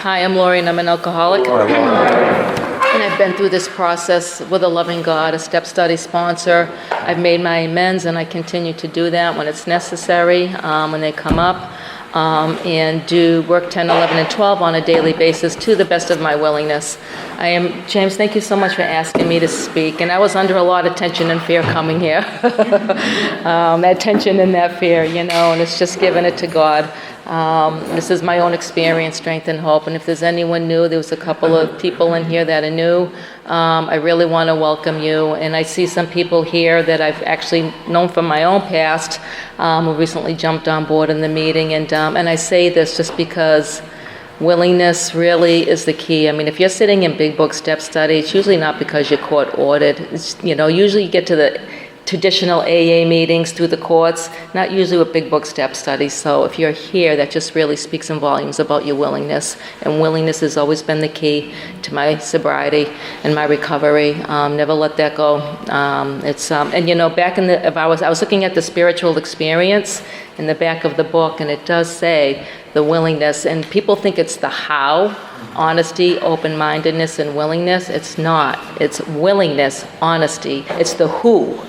Hi, I'm Lori and I'm an alcoholic. And I've been through this process with a loving God, a step study sponsor. I've made my amends and I continue to do that when it's necessary, when they come up, and do work 10, 11, and 12 on a daily basis to the best of my willingness. James, thank you so much for asking me to speak. And I was under a lot of tension and fear coming here. That tension and that fear, and it's just giving it to God. This is my own experience, strength, and hope. And if there's anyone new, there was a couple of people in here that are new. I really want to welcome you. And I see some people here that I've actually known from my own past who recently jumped on board in the meeting. And I say this just because willingness really is the key. I mean, if you're sitting in Big Book Step Study, it's usually not because you're court-ordered. Usually you get to the traditional AA meetings through the courts, not usually with Big Book Step Studies. So if you're here, that just really speaks in volumes about your willingness. And willingness has always been the key to my sobriety and my recovery. Never let that go. Back in I was looking at the spiritual experience in the back of the book, and it does say the willingness, and people think it's the how, honesty, open-mindedness, and willingness. It's not. It's willingness, honesty. It's the who.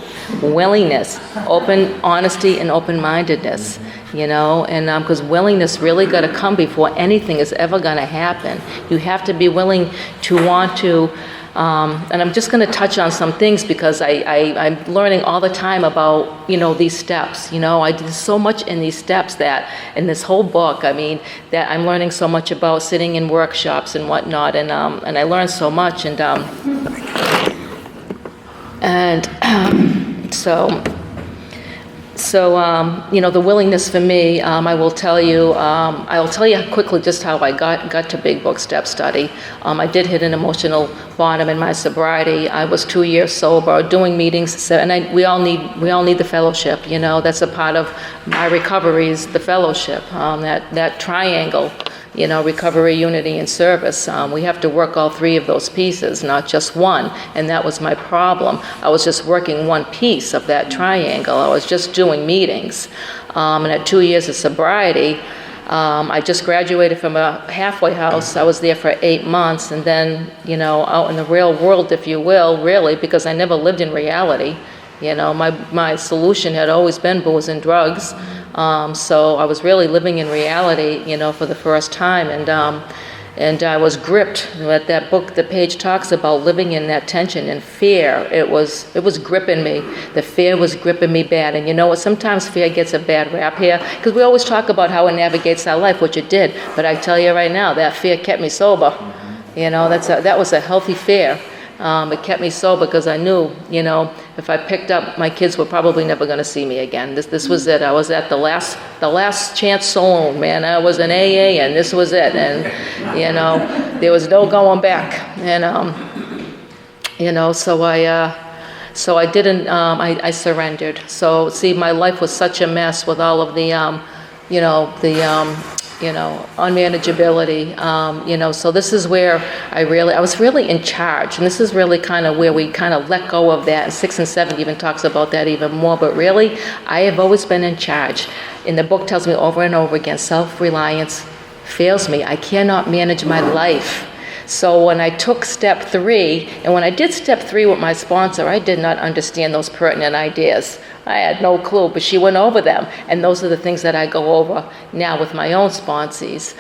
Willingness, honesty, and open-mindedness, and because willingness really got to come before anything is ever going to happen. You have to be willing to want to, and I'm just going to touch on some things because I'm learning all the time about, these steps. I did so much in these steps that, in this whole book, that I'm learning so much about sitting in workshops and whatnot, and I learned so much, So the willingness for me, I will tell you quickly just how I got to Big Book Step Study. I did hit an emotional bottom in my sobriety. I was 2 years sober, doing meetings, and we all need the fellowship. That's a part of my recovery is the fellowship, that triangle. Recovery, unity, and service. We have to work all three of those pieces, not just one. And that was my problem. I was just working one piece of that triangle. I was just doing meetings. And at 2 years of sobriety, I just graduated from a halfway house. I was there for 8 months. And then, out in the real world, if you will, really, because I never lived in reality. My solution had always been booze and drugs. So I was really living in reality, for the first time, and I was gripped. That book, the page talks about living in that tension and fear. It was gripping me. The fear was gripping me bad. And you know what? Sometimes fear gets a bad rap here because we always talk about how it navigates our life, which it did. But I tell you right now, that fear kept me sober. That was a healthy fear. It kept me sober because I knew, if I picked up, my kids were probably never going to see me again. This was it. I was at the last chance saloon, man. I was in AA, and this was it. And there was no going back. And so I didn't. I surrendered. So see, my life was such a mess with all of the, unmanageability, so this is where I was really in charge, and this is really kind of where we kind of let go of that, and 6 and 7 even talks about that even more, but really, I have always been in charge, and the book tells me over and over again, self-reliance fails me. I cannot manage my life. So when I took step 3, and when I did step 3 with my sponsor, I did not understand those pertinent ideas. I had no clue, but she went over them. And those are the things that I go over now with my own sponsees.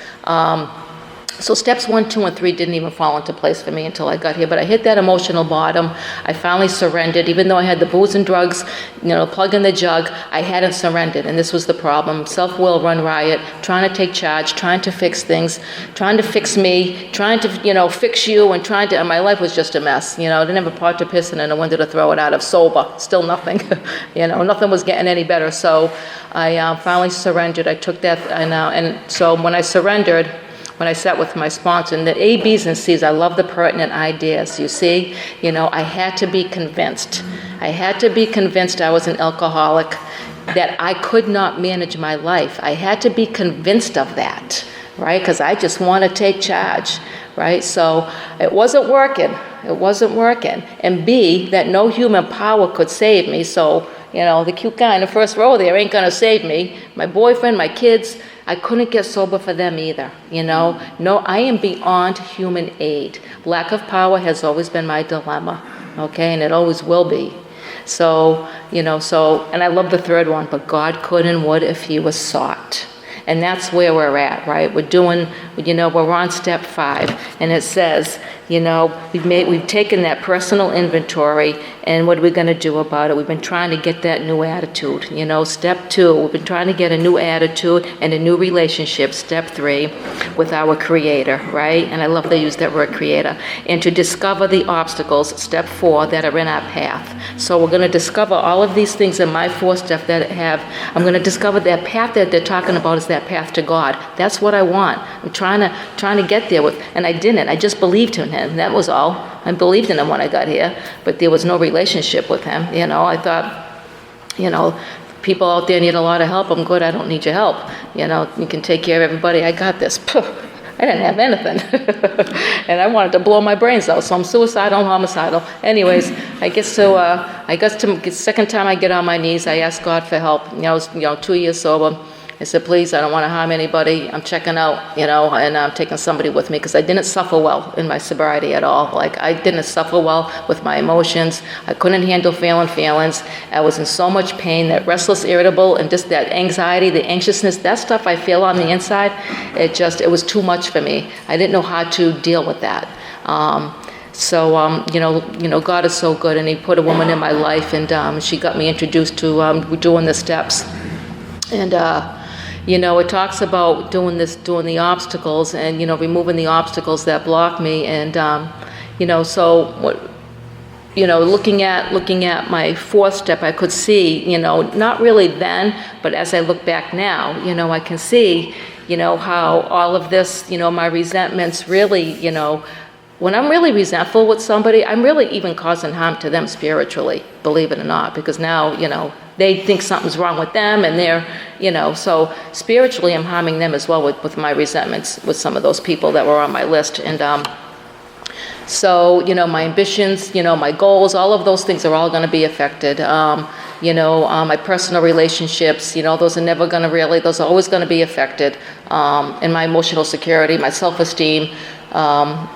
So steps 1, 2, and 3 didn't even fall into place for me until I got here. But I hit that emotional bottom. I finally surrendered. Even though I had the booze and drugs, plug in the jug, I hadn't surrendered. And this was the problem. Self-will run riot, trying to take charge, trying to fix things, trying to fix me, trying to, fix you, and my life was just a mess. I didn't have a pot to piss in and a window to throw it out of, sober. Still nothing. Nothing was getting any better. So I finally surrendered. I took that, and so when I surrendered, when I sat with my sponsor, and the A, B's, and C's, I love the pertinent ideas, you see? I had to be convinced. I had to be convinced I was an alcoholic, that I could not manage my life. I had to be convinced of that, right? Because I just want to take charge, right? So it wasn't working. And B, that no human power could save me. So, the cute guy in the first row there ain't going to save me. My boyfriend, my kids, I couldn't get sober for them either, you know. No, I am beyond human aid. Lack of power has always been my dilemma, okay, and it always will be. So, you know, and I love the third one, but God could and would if he was sought. And that's where we're at, right? We're doing, you know, we're on step 5, and it says, you know, we've taken that personal inventory, and what are we going to do about it? We've been trying to get that new attitude. You know, step 2, we've been trying to get a new attitude and a new relationship. Step 3, with our Creator, right? And I love they use that word, Creator. And to discover the obstacles, step 4, that are in our path. So we're going to discover all of these things in my 4 step that I'm going to discover that path that they're talking about is that path to God. That's what I want. I'm trying to get there with, and I didn't. I just believed in him. That was all. I believed in him when I got here, but there was no relationship with him. You know, I thought, you know, people out there need a lot of help. I'm good. I don't need your help. You know, you can take care of everybody. I got this. I didn't have anything. And I wanted to blow my brains out. So I'm suicidal, homicidal. Anyways, I guess the second time I get on my knees, I ask God for help. You know, I was, 2 years sober. I said, please, I don't want to harm anybody. I'm checking out, you know, and I'm taking somebody with me because I didn't suffer well in my sobriety at all. Like, I didn't suffer well with my emotions. I couldn't handle feeling feelings. I was in so much pain, that restless, irritable, and just that anxiety, the anxiousness, that stuff I feel on the inside, it was too much for me. I didn't know how to deal with that. You know, God is so good, and he put a woman in my life, and she got me introduced to doing the steps. And, you know, it talks about doing the obstacles and, you know, removing the obstacles that block me. And, you know, so what, you know, looking at my 4th step, I could see, you know, not really then, but as I look back now, you know, I can see, you know, how all of this, you know, my resentments really, you know, when I'm really resentful with somebody, I'm really even causing harm to them spiritually, believe it or not, because now, you know, they think something's wrong with them, and they're, you know, so spiritually I'm harming them as well with my resentments with some of those people that were on my list. And so, you know, my ambitions, you know, my goals, all of those things are all going to be affected. You know, my personal relationships, you know, those are always going to be affected. And my emotional security, my self-esteem,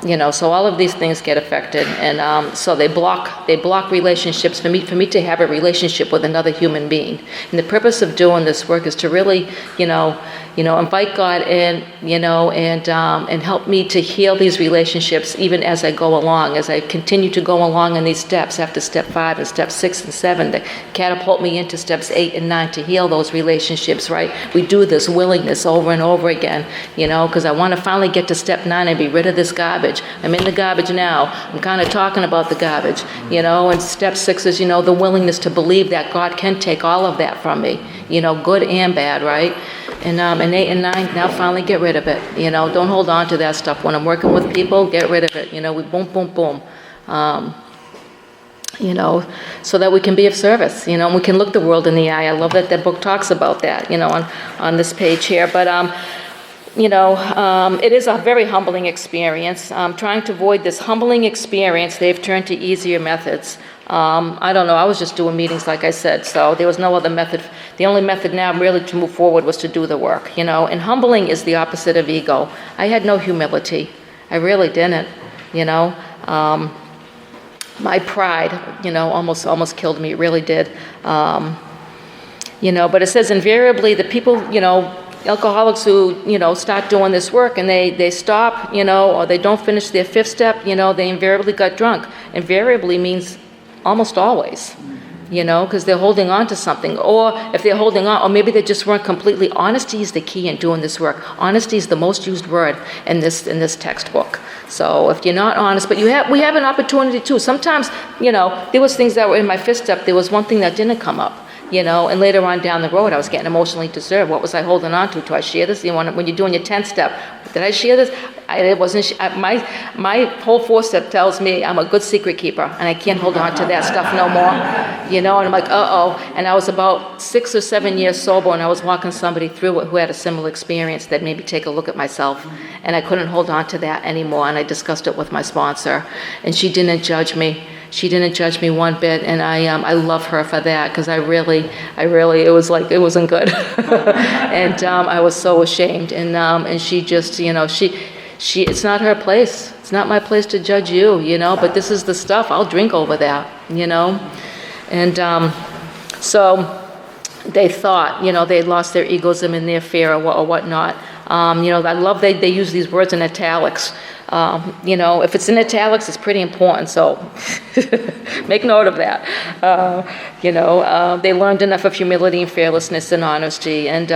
you know, so all of these things get affected, and so they block relationships for me to have a relationship with another human being. And the purpose of doing this work is to really, you know, invite God in, you know, and help me to heal these relationships even as I go along, as I continue to go along in these steps after step 5 and step 6 and 7, to catapult me into steps 8 and 9 to heal those relationships, right? We do this willingness over and over again, you know, because I want to finally get to step 9 and be rid of this garbage. I'm in the garbage now. I'm kind of talking about the garbage, you know, and step 6 is, you know, the willingness to believe that God can take all of that from me, you know, good and bad, right? And 8 and 9, now finally get rid of it. You know, don't hold on to that stuff. When I'm working with people, get rid of it. You know, we boom, boom, boom. You know, so that we can be of service, you know, and we can look the world in the eye. I love that the book talks about that, you know, on this page here. But, you know, it is a very humbling experience. Trying to avoid this humbling experience, they've turned to easier methods. I don't know, I was just doing meetings, like I said, so there was no other method. The only method now really to move forward was to do the work, you know, and humbling is the opposite of ego. I had no humility. I really didn't, you know. My pride, you know, almost killed me. It really did. You know, but it says invariably the people, you know, alcoholics who, you know, start doing this work and they stop, you know, or they don't finish their 5th step, you know, they invariably got drunk. Invariably means almost always, you know, because they're holding on to something. Or if they're holding on, or maybe they just weren't completely. Honesty is the key in doing this work. Honesty is the most used word in this textbook. So if you're not honest, but we have an opportunity too. Sometimes, you know, there was things that were in my 5th step. There was one thing that didn't come up. You know, and later on down the road, I was getting emotionally disturbed. What was I holding on to? Do I share this? You know, when you're doing your 10th step, did I share this? My whole 4th step tells me I'm a good secret keeper, and I can't hold on to that stuff no more. You know, and I'm like, uh-oh. And I was about 6 or 7 years sober, and I was walking somebody through it who had a similar experience that made me take a look at myself, and I couldn't hold on to that anymore. And I discussed it with my sponsor, and she didn't judge me. She didn't judge me one bit, and I love her for that, because it was like, it wasn't good. And I was so ashamed, and she just, it's not her place. It's not my place to judge you, but this is the stuff. I'll drink over that, And so they thought, they lost their egoism and their fear or whatnot. I love they use these words in italics. If it's in italics, it's pretty important, so make note of that. They learned enough of humility and fearlessness and honesty, and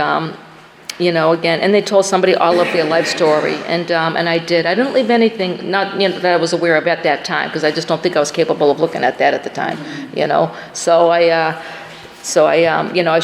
again, and they told somebody all of their life story, and I did. I didn't leave anything, not that I was aware of at that time, because I just don't think I was capable of looking at that at the time, So I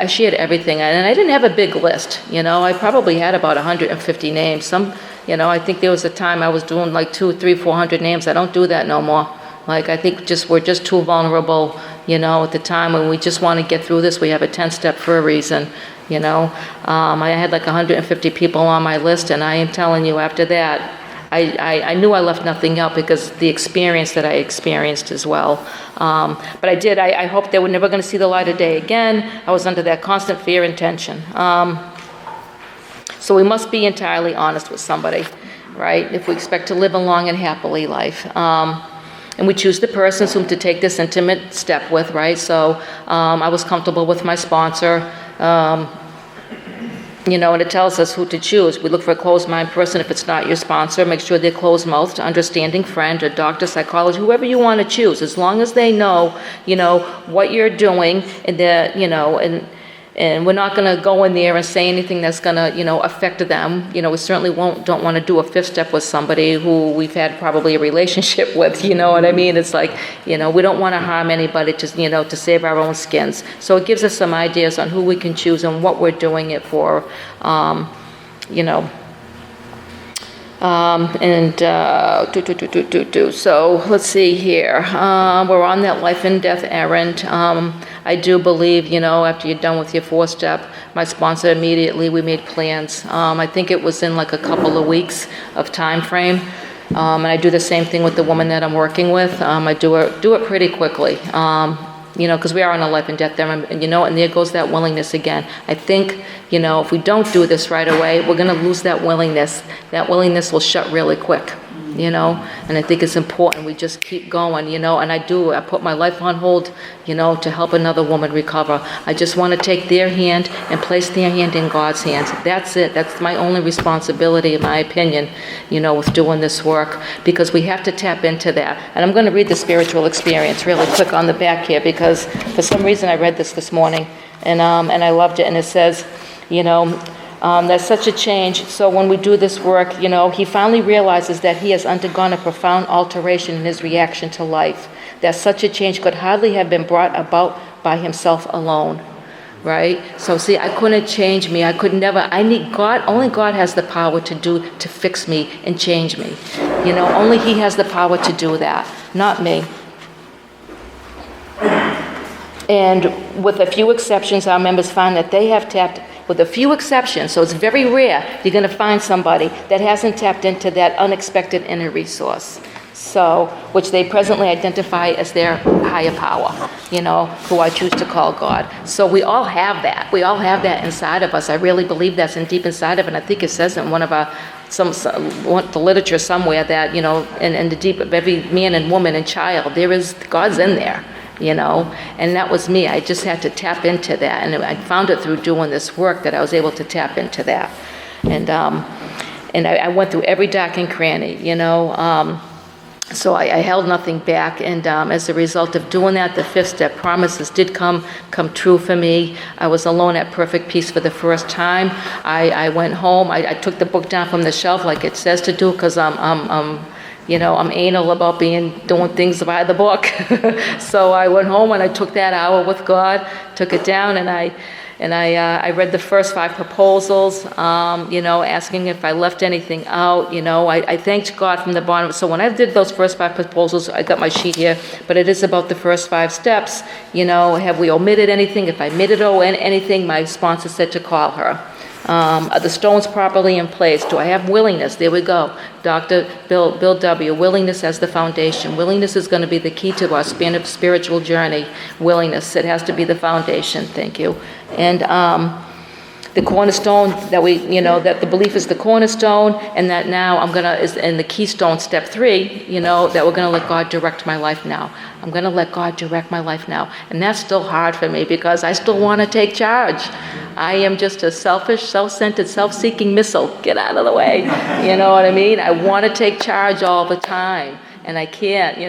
shared everything, and I didn't have a big list, I probably had about 150 names. I think there was a time I was doing like 200, 300, 400 names. I don't do that no more. Like, I think we're just too vulnerable, at the time when we just want to get through this. We have a 10-step for a reason, I had like 150 people on my list, and I am telling you, after that, I knew I left nothing out, because the experience that I experienced as well. But I hoped they were never going to see the light of day again. I was under that constant fear and tension. So we must be entirely honest with somebody, right? If we expect to live a long and happily life. And we choose the persons whom to take this intimate step with, right? So I was comfortable with my sponsor. And it tells us who to choose. We look for a closed-minded person. If it's not your sponsor, make sure they're closed-mouthed, understanding friend or doctor, psychologist, whoever you want to choose, as long as they know, what you're doing, and that, and we're not going to go in there and say anything that's going to, affect them. We certainly don't want to do a fifth step with somebody who we've had probably a relationship with, you know what I mean? It's like, we don't want to harm anybody to save our own skins. So it gives us some ideas on who we can choose and what we're doing it for, So let's see here. We're on that life and death errand. I do believe, after you're done with your 4-step, my sponsor immediately, we made plans. I think it was in like a couple of weeks of time frame. And I do the same thing with the woman that I'm working with. I do it pretty quickly. Because we are on a life and death errand, and there goes that willingness again. I think, if we don't do this right away, we're going to lose that willingness. That willingness will shut really quick, and I think it's important we just keep going, and I put my life on hold, to help another woman recover. I just want to take their hand and place their hand in God's hands. That's it. That's my only responsibility, in my opinion, with doing this work, because we have to tap into that. And I'm going to read the spiritual experience really quick on the back here, because for some reason I read this morning, and I loved it. And it says, that's such a change. So when we do this work, he finally realizes that he has undergone a profound alteration in his reaction to life. That such a change could hardly have been brought about by himself alone, right? So see, I couldn't change me. I could never. I need God. Only God has the power to fix me and change me. Only He has the power to do that, not me. And with a few exceptions, our members find that they have tapped, with a few exceptions, so it's very rare, you're going to find somebody that hasn't tapped into that unexpected inner resource. So, which they presently identify as their higher power, who I choose to call God. So we all have that. We all have that inside of us. I really believe that's deep inside of it. And I think it says in one of the literature somewhere that, in the deep of every man and woman and child, God's in there. And that was me. I just had to tap into that, and I found it through doing this work that I was able to tap into that. And I went through every dark and cranny, so I held nothing back, and as a result of doing that, the 5th step promises did come true for me. I was alone at perfect peace for the first time. I went home. I took the book down from the shelf like it says to do, because I'm anal about doing things by the book. So I went home and I took that hour with God, took it down, and I read the first 5 proposals, asking if I left anything out. I thanked God from the bottom. So when I did those first 5 proposals, I got my sheet here, but it is about the first 5 steps. Have we omitted anything? If I omitted anything, my sponsor said to call her. Are the stones properly in place? Do I have willingness? There we go. Dr. Bill W., willingness as the foundation. Willingness is going to be the key to our spiritual journey. Willingness, it has to be the foundation. Thank you. And the cornerstone that that the belief is the cornerstone, and that now is in the keystone, step 3, that we're going to let God direct my life now. I'm going to let God direct my life now. And that's still hard for me because I still want to take charge. I am just a selfish, self-centered, self-seeking missile. Get out of the way. You know what I mean? I want to take charge all the time. And I can't,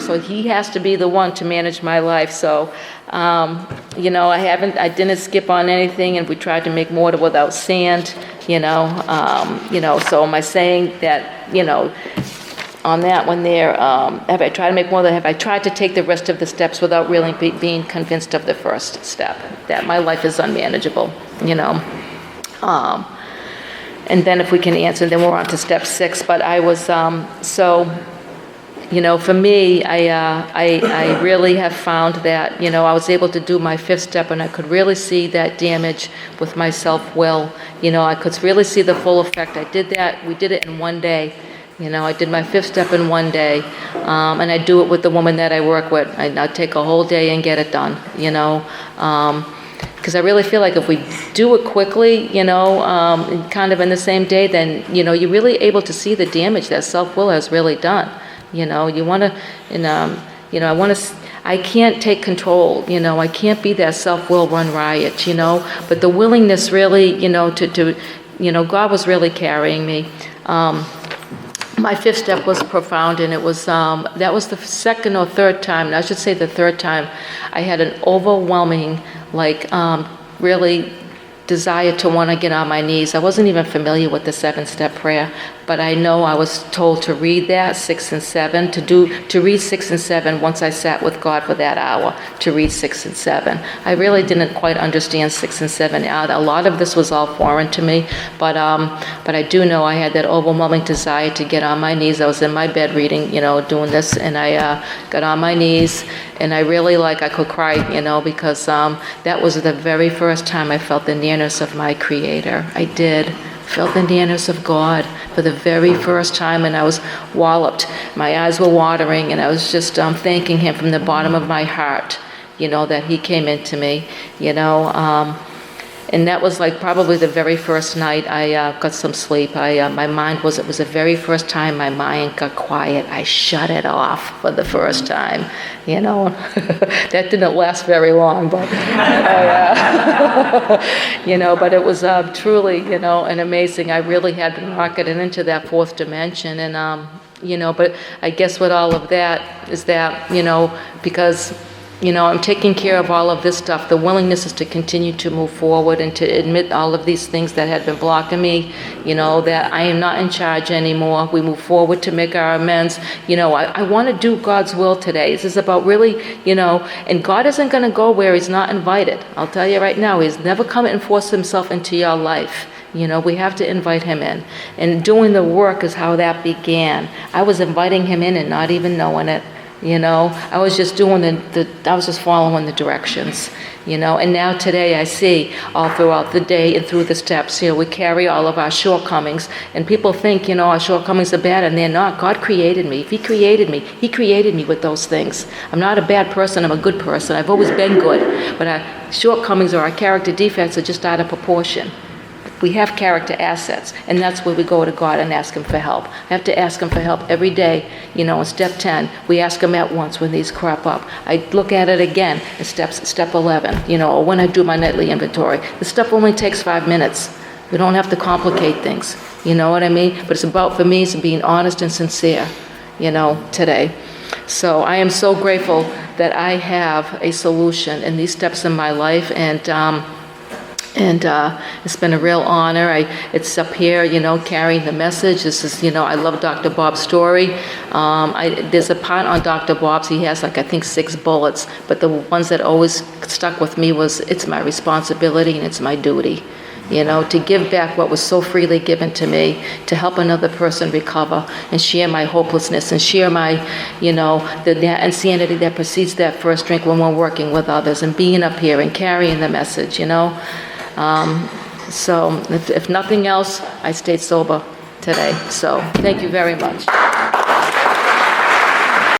so he has to be the one to manage my life. So, I didn't skip on anything, and we tried to make mortar without sand, so am I saying that, on that one there, have I tried to make mortar? Have I tried to take the rest of the steps without really being convinced of the first step, that my life is unmanageable, And then if we can answer, then we're on to step 6. But I was, for me, I really have found that, I was able to do my 5th step, and I could really see that damage with my self-will. I could really see the full effect. I did that. We did it in one day. I did my 5th step in one day, and I do it with the woman that I work with. I take a whole day and get it done, because I really feel like if we do it quickly, kind of in the same day, then, you're really able to see the damage that self-will has really done. You want to, I can't take control, I can't be that self-will run riot, but the willingness really, God was really carrying me. My 5th step was profound, and it was, that was the 2nd or 3rd time, and I should say the 3rd time, I had an overwhelming, really desire to want to get on my knees. I wasn't even familiar with the 7-step prayer, but I know I was told to read that, 6 and 7, to read 6 and 7 once I sat with God for that hour, to read 6 and 7. I really didn't quite understand 6 and 7. A lot of this was all foreign to me, but I do know I had that overwhelming desire to get on my knees. I was in my bed reading, doing this, and I got on my knees, and I really I could cry, because that was the very first time I felt the nearness of my Creator. I did. Felt the nearness of God for the very first time, and I was walloped. My eyes were watering, and I was just thanking Him from the bottom of my heart, that He came into me, and that was probably the very first night I got some sleep. My mind it was the very first time my mind got quiet. I shut it off for the first time, That didn't last very long, but, but it was truly, an amazing, I really had been rocketed into that 4th dimension, and, but I guess with all of that is that, because I'm taking care of all of this stuff. The willingness is to continue to move forward and to admit all of these things that had been blocking me, that I am not in charge anymore. We move forward to make our amends. I want to do God's will today. This is about really, and God isn't going to go where He's not invited. I'll tell you right now, He's never come and forced Himself into your life. We have to invite Him in. And doing the work is how that began. I was inviting Him in and not even knowing it. I was just doing I was just following the directions, and now today I see all throughout the day and through the steps, we carry all of our shortcomings, and people think, our shortcomings are bad, and they're not. God created me. If He created me with those things. I'm not a bad person, I'm a good person. I've always been good, but our shortcomings or our character defects are just out of proportion. We have character assets, and that's where we go to God and ask Him for help. I have to ask Him for help every day. In step 10, we ask Him at once when these crop up. I look at it again in step 11, or when I do my nightly inventory. The stuff only takes 5 minutes. We don't have to complicate things. You know what I mean? But it's about, for me, it's being honest and sincere, today. So I am so grateful that I have a solution in these steps in my life, and it's been a real honor. It's up here, carrying the message. This is, I love Dr. Bob's story. There's a part on Dr. Bob's, he has I think 6 bullets, but the ones that always stuck with me was, it's my responsibility and it's my duty, to give back what was so freely given to me, to help another person recover and share my hopelessness and share my, the insanity that precedes that first drink when we're working with others and being up here and carrying the message, So if nothing else, I stayed sober today. So thank you very much.